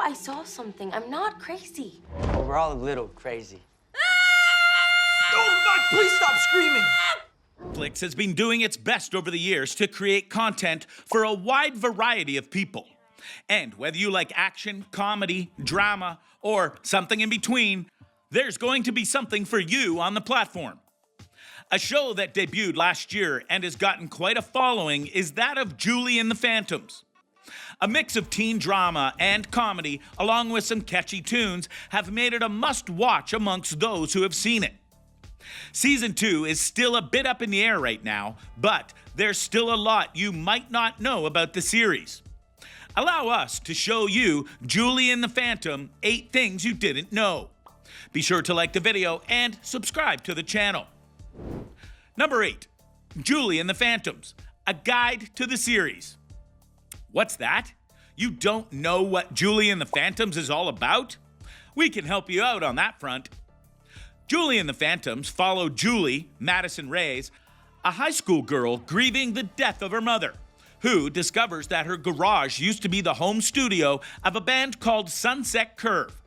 I saw something. I'm not crazy. Well, we're all a little crazy. Oh, Mike, please stop screaming. Netflix has been doing its best over the years to create content for a wide variety of people. And whether you like action, comedy, drama, or something in between, there's going to be something for you on the platform. A show that debuted last year and has gotten quite a following is that of Julie and the Phantoms. A mix of teen drama and comedy, along with some catchy tunes, have made it a must-watch amongst those who have seen it. Season 2 is still a bit up in the air right now, but there's still a lot you might not know about the series. Allow us to show you Julie and the Phantom 8 Things You Didn't Know. Be sure to like the video and subscribe to the channel. Number 8, Julie and the Phantoms, a guide to the series. What's that? You don't know what Julie and the Phantoms is all about? We can help you out on that front. Julie and the Phantoms follow Julie, Madison Reyes, a high school girl grieving the death of her mother, who discovers that her garage used to be the home studio of a band called Sunset Curve.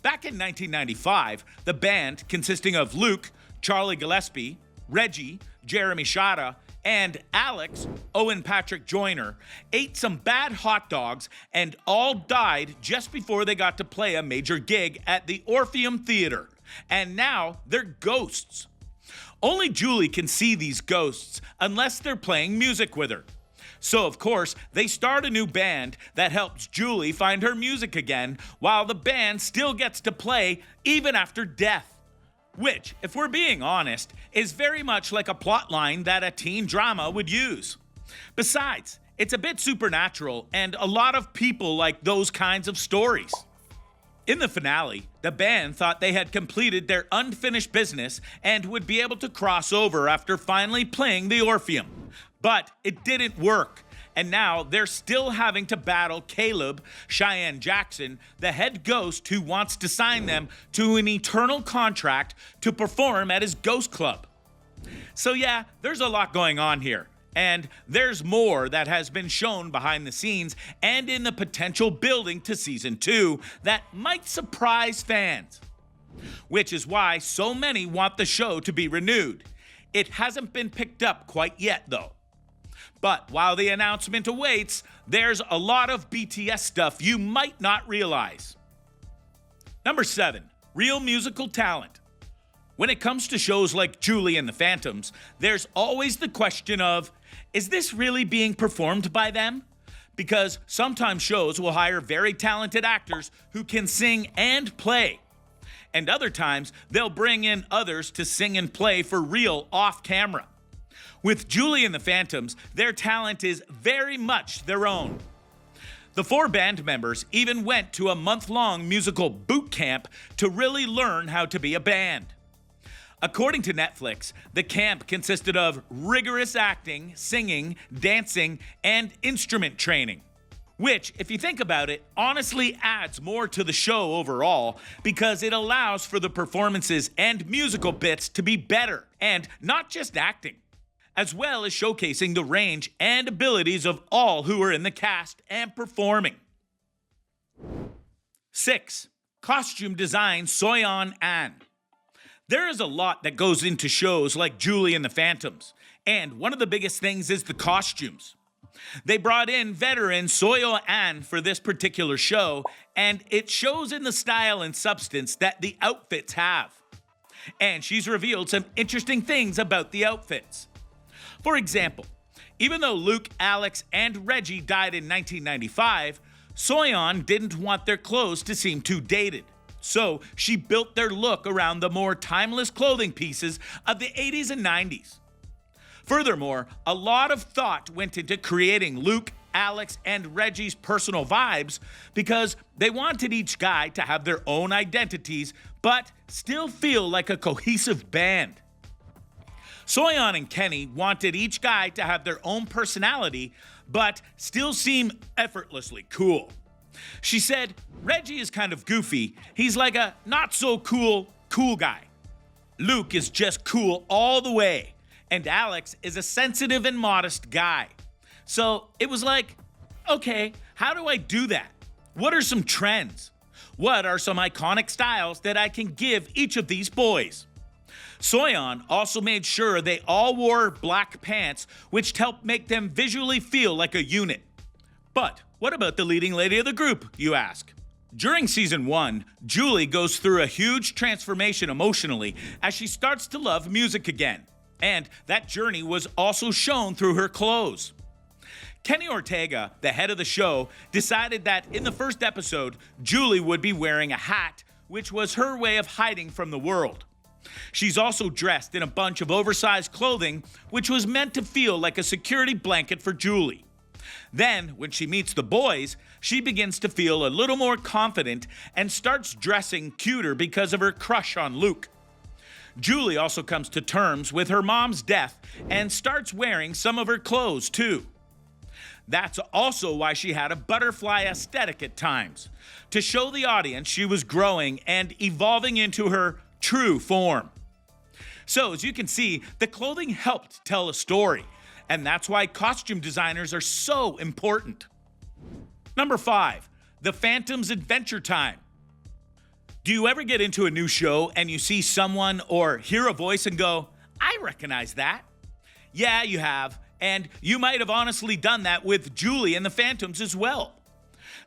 Back in 1995, the band, consisting of Luke, Charlie Gillespie, Reggie, Jeremy Shada, and Alex, Owen Patrick Joyner, ate some bad hot dogs and all died just before they got to play a major gig at the Orpheum Theater. And now they're ghosts. Only Julie can see these ghosts unless they're playing music with her. So, of course, they start a new band that helps Julie find her music again, while the band still gets to play even after death. Which, if we're being honest, is very much like a plotline that a teen drama would use. Besides, it's a bit supernatural, and a lot of people like those kinds of stories. In the finale, the band thought they had completed their unfinished business and would be able to cross over after finally playing the Orpheum. But it didn't work, and now they're still having to battle Caleb, Cheyenne Jackson, the head ghost who wants to sign them to an eternal contract to perform at his ghost club. So yeah, there's a lot going on here. And there's more that has been shown behind the scenes and in the potential building to Season 2 that might surprise fans. Which is why so many want the show to be renewed. It hasn't been picked up quite yet though. But while the announcement awaits, there's a lot of BTS stuff you might not realize. Number 7, real musical talent. When it comes to shows like Julie and the Phantoms, there's always the question of, is this really being performed by them? Because sometimes shows will hire very talented actors who can sing and play. And other times, they'll bring in others to sing and play for real off camera. With Julie and the Phantoms, their talent is very much their own. The 4 band members even went to a month-long musical boot camp to really learn how to be a band. According to Netflix, the camp consisted of rigorous acting, singing, dancing, and instrument training. Which, if you think about it, honestly adds more to the show overall because it allows for the performances and musical bits to be better, and not just acting, as well as showcasing the range and abilities of all who are in the cast and performing. 6. Costume design Soyeon An. There is a lot that goes into shows like Julie and the Phantoms, and one of the biggest things is the costumes. They brought in veteran Soyeon An for this particular show, and it shows in the style and substance that the outfits have. And she's revealed some interesting things about the outfits. For example, even though Luke, Alex, and Reggie died in 1995, Soyeon didn't want their clothes to seem too dated. So she built their look around the more timeless clothing pieces of the 80s and 90s. Furthermore, a lot of thought went into creating Luke, Alex, and Reggie's personal vibes because they wanted each guy to have their own identities but still feel like a cohesive band. Soyeon and Kenny wanted each guy to have their own personality but still seem effortlessly cool. She said, Reggie is kind of goofy. He's like a not-so-cool guy. Luke is just cool all the way. And Alex is a sensitive and modest guy. So it was like, okay, how do I do that? What are some trends? What are some iconic styles that I can give each of these boys? Soyeon also made sure they all wore black pants, which helped make them visually feel like a unit. But what about the leading lady of the group, you ask? During season 1, Julie goes through a huge transformation emotionally as she starts to love music again. And that journey was also shown through her clothes. Kenny Ortega, the head of the show, decided that in the first episode, Julie would be wearing a hat, which was her way of hiding from the world. She's also dressed in a bunch of oversized clothing, which was meant to feel like a security blanket for Julie. Then, when she meets the boys, she begins to feel a little more confident and starts dressing cuter because of her crush on Luke. Julie also comes to terms with her mom's death and starts wearing some of her clothes too. That's also why she had a butterfly aesthetic at times, to show the audience she was growing and evolving into her true form. So as you can see, the clothing helped tell a story, and that's why costume designers are so important. Number 5, The Phantom's Adventure Time. Do you ever get into a new show and you see someone or hear a voice and go, I recognize that? Yeah, you have. And you might have honestly done that with Julie and the Phantoms as well.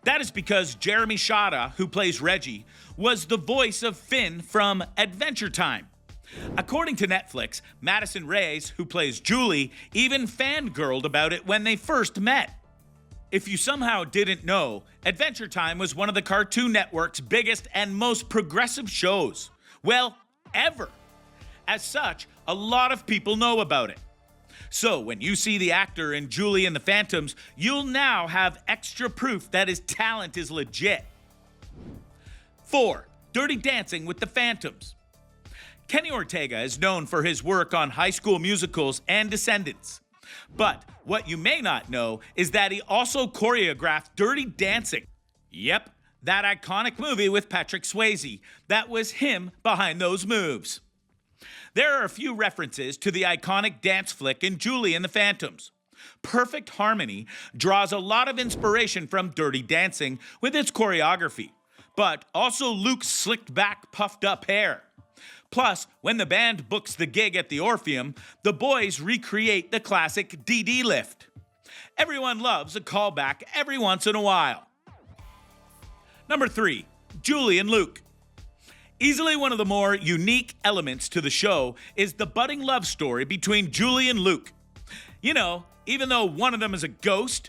That is because Jeremy Shada, who plays Reggie, was the voice of Finn from Adventure Time. According to Netflix, Madison Reyes, who plays Julie, even fangirled about it when they first met. If you somehow didn't know, Adventure Time was one of the Cartoon Network's biggest and most progressive shows. Well, ever. As such, a lot of people know about it. So when you see the actor in Julie and the Phantoms, you'll now have extra proof that his talent is legit. 4. Dirty Dancing with the Phantoms. Kenny Ortega is known for his work on High School Musicals and Descendants. But what you may not know is that he also choreographed Dirty Dancing. Yep, that iconic movie with Patrick Swayze. That was him behind those moves. There are a few references to the iconic dance flick in Julie and the Phantoms. Perfect Harmony draws a lot of inspiration from Dirty Dancing with its choreography, but also Luke's slicked back, puffed up hair. Plus, when the band books the gig at the Orpheum, the boys recreate the classic DD lift. Everyone loves a callback every once in a while. Number 3, Julie and Luke. Easily one of the more unique elements to the show is the budding love story between Julie and Luke. You know, even though one of them is a ghost.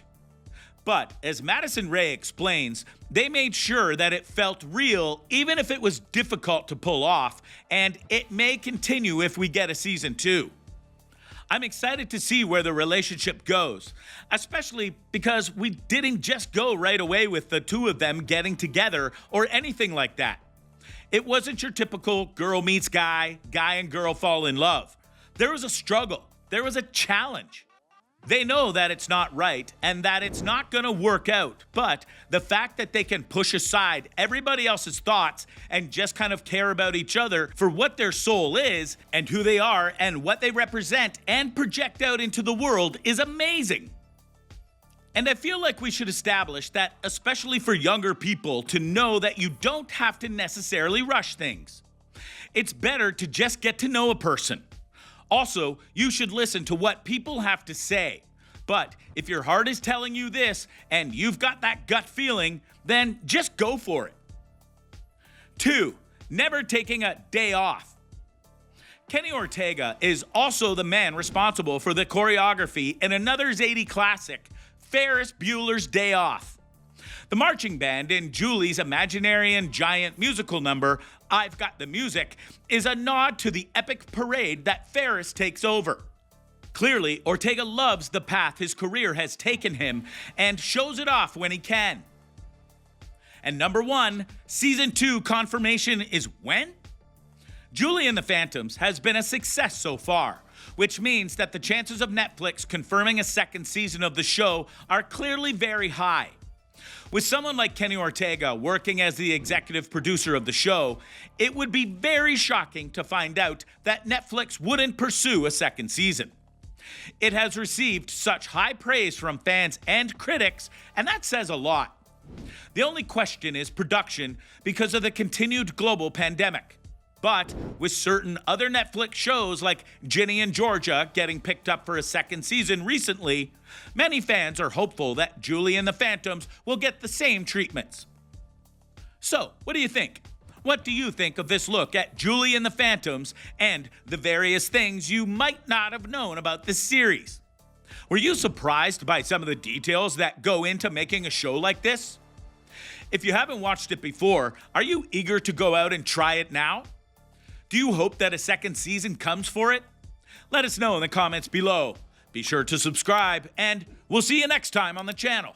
But as Madison Ray explains, they made sure that it felt real even if it was difficult to pull off, and it may continue if we get a season 2. I'm excited to see where the relationship goes, especially because we didn't just go right away with the two of them getting together or anything like that. It wasn't your typical girl meets guy, guy and girl fall in love. There was a struggle. There was a challenge. They know that it's not right and that it's not going to work out, but the fact that they can push aside everybody else's thoughts and just kind of care about each other for what their soul is and who they are and what they represent and project out into the world is amazing. And I feel like we should establish that, especially for younger people, to know that you don't have to necessarily rush things. It's better to just get to know a person. Also, you should listen to what people have to say. But if your heart is telling you this and you've got that gut feeling, then just go for it. 2. Never taking a day off. Kenny Ortega is also the man responsible for the choreography in another Zadie classic, Ferris Bueller's Day Off. The marching band in Julie's Imaginarian Giant musical number, I've Got the Music, is a nod to the epic parade that Ferris takes over. Clearly, Ortega loves the path his career has taken him and shows it off when he can. And number 1, season 2 confirmation is when? Julie and the Phantoms has been a success so far, which means that the chances of Netflix confirming a second season of the show are clearly very high. With someone like Kenny Ortega working as the executive producer of the show, it would be very shocking to find out that Netflix wouldn't pursue a second season. It has received such high praise from fans and critics, and that says a lot. The only question is production because of the continued global pandemic. But with certain other Netflix shows like Ginny and Georgia getting picked up for a second season recently, many fans are hopeful that Julie and the Phantoms will get the same treatments. So, what do you think? What do you think of this look at Julie and the Phantoms and the various things you might not have known about this series? Were you surprised by some of the details that go into making a show like this? If you haven't watched it before, are you eager to go out and try it now? Do you hope that a second season comes for it? Let us know in the comments below. Be sure to subscribe, and we'll see you next time on the channel.